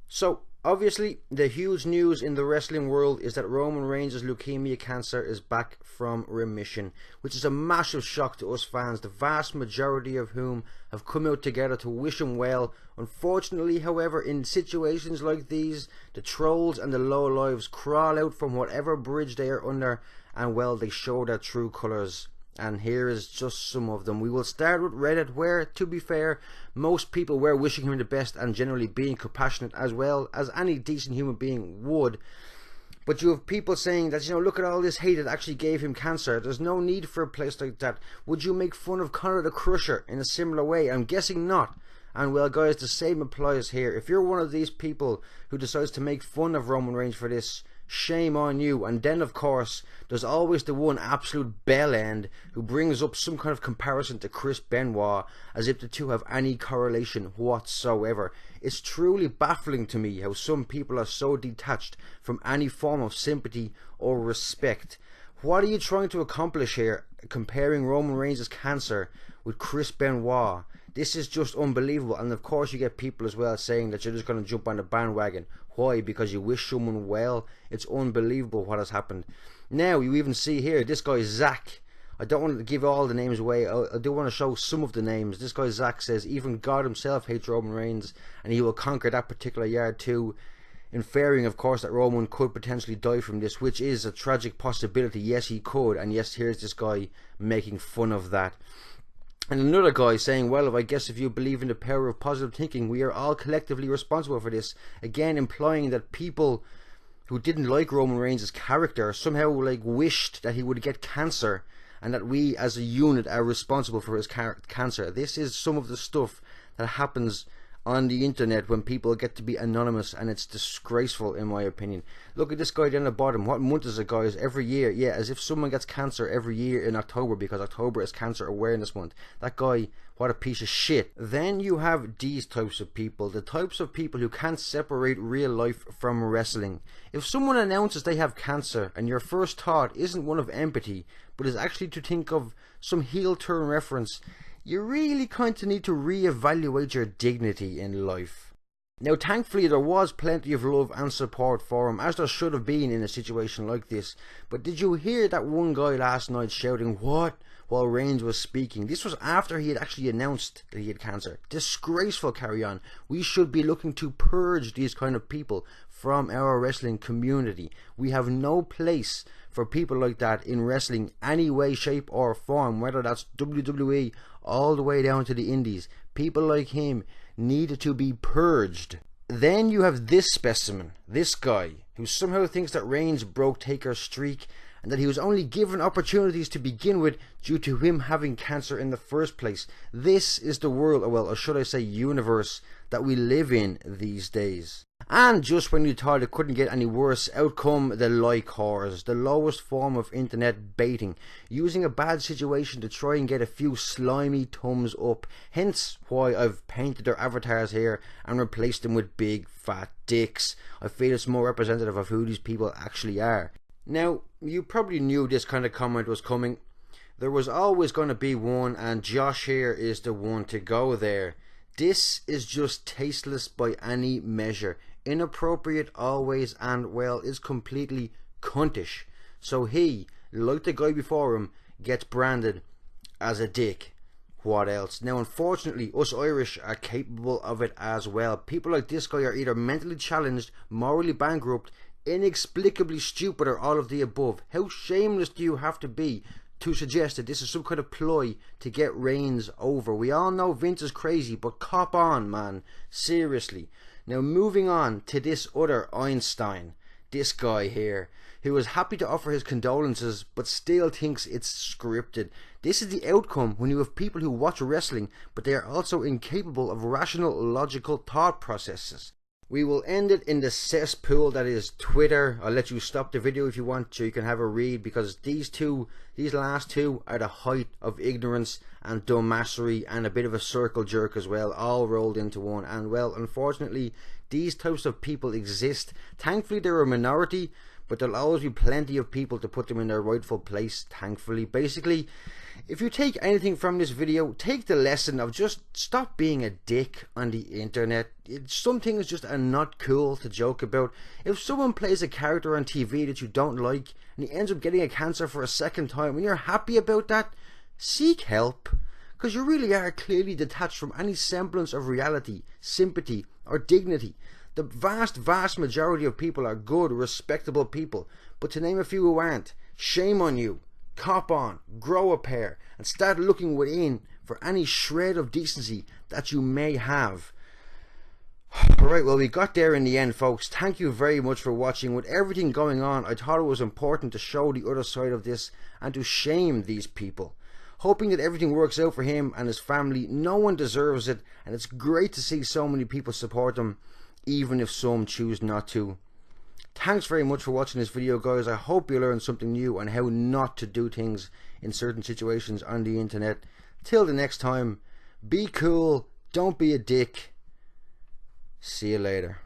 So, obviously, the huge news in the wrestling world is that Roman Reigns' leukemia cancer is back from remission, which is a massive shock to us fans, the vast majority of whom have come out together to wish him well. Unfortunately, however, in situations like these, the trolls and the lowlives crawl out from whatever bridge they are under, and well, they show their true colours. And here is just some of them. We will start with Reddit, where, to be fair, most people were wishing him the best and generally being compassionate as well as any decent human being would. But you have people saying that, look at all this hate that actually gave him cancer. There's no need for a place like that. Would you make fun of Conor the Crusher in a similar way? I'm guessing not. And well, guys, the same applies here. If you're one of these people who decides to make fun of Roman Reigns for this, shame on you. And then, of course, there's always the one absolute bell end who brings up some kind of comparison to Chris Benoit, as if the two have any correlation whatsoever. It's truly baffling to me how some people are so detached from any form of sympathy or respect. What are you trying to accomplish here, comparing Roman Reigns' cancer with Chris Benoit? This is just unbelievable. And of course you get people as well saying that you're just going to jump on the bandwagon. Why? Because you wish someone well. It's unbelievable what has happened. Now you even see here, this guy Zach. I don't want to give all the names away. I do want to show some of the names. This guy Zach says even God himself hates Roman Reigns and he will conquer that particular yard too. Inferring, of course, that Roman could potentially die from this, which is a tragic possibility. Yes, he could. And yes, here's this guy making fun of that. And another guy saying, well, I guess if you believe in the power of positive thinking, we are all collectively responsible for this. Again, implying that people who didn't like Roman Reigns' character somehow wished that he would get cancer, and that we as a unit are responsible for his cancer. This is some of the stuff that happens on the internet when people get to be anonymous, and it's disgraceful in my opinion. Look at this guy down the bottom. What month is it, guys? Every year. Yeah, as if someone gets cancer every year in October, because October is Cancer Awareness Month. That guy, what a piece of shit. Then you have these types of people, the types of people who can't separate real life from wrestling. If someone announces they have cancer and your first thought isn't one of empathy, but is actually to think of some heel turn reference, you really kind of need to reevaluate your dignity in life. Now, thankfully, there was plenty of love and support for him, as there should have been in a situation like this. But did you hear that one guy last night shouting, "What?" while Reigns was speaking? This was after he had actually announced that he had cancer. Disgraceful carry on. We should be looking to purge these kind of people from our wrestling community. We have no place for people like that in wrestling, any way, shape or form, whether that's WWE all the way down to the indies. People like him need to be purged. Then you have this specimen, this guy, who somehow thinks that Reigns broke Taker's streak and that he was only given opportunities to begin with due to him having cancer in the first place. This is the world, or should I say universe, that we live in these days. And just when you thought it couldn't get any worse, out come the like whores, the lowest form of internet baiting, using a bad situation to try and get a few slimy thumbs up. Hence why I've painted their avatars here and replaced them with big fat dicks. I feel it's more representative of who these people actually are. Now, you probably knew this kind of comment was coming. There was always going to be one, and Josh here is the one to go there. This is just tasteless by any measure. Inappropriate always, and well, is completely cuntish. So he, like the guy before him, gets branded as a dick. What else? Now, unfortunately, us Irish are capable of it as well. People like this guy are either mentally challenged, morally bankrupt, inexplicably stupid, or all of the above. How shameless do you have to be to suggest that this is some kind of ploy to get Reigns over? We all know Vince is crazy, but cop on, man. Seriously. Now, moving on to this other Einstein, this guy here, who is happy to offer his condolences but still thinks it's scripted. This is the outcome when you have people who watch wrestling but they are also incapable of rational, logical thought processes. We will end it in the cesspool that is Twitter. I'll let you stop the video if you want to. You can have a read, because these last two are the height of ignorance and dumbassery and a bit of a circle jerk as well, all rolled into one. And well, unfortunately, these types of people exist. Thankfully, they're a minority, but there'll always be plenty of people to put them in their rightful place, thankfully. Basically, if you take anything from this video, take the lesson of just stop being a dick on the internet. Some things just are not cool to joke about. If someone plays a character on TV that you don't like and he ends up getting a cancer for a second time and you're happy about that, seek help. Because you really are clearly detached from any semblance of reality, sympathy or dignity. The vast majority of people are good, respectable people, but to name a few who aren't, shame on you. Cop on, grow a pair, and start looking within for any shred of decency that you may have. Alright, well, we got there in the end, folks. Thank you very much for watching. With everything going on, I thought it was important to show the other side of this and to shame these people. Hoping that everything works out for him and his family. No one deserves it, and it's great to see so many people support him, even if some choose not to. Thanks very much for watching this video, guys. I hope you learned something new on how not to do things in certain situations on the internet. Till the next time, be cool, don't be a dick. See you later.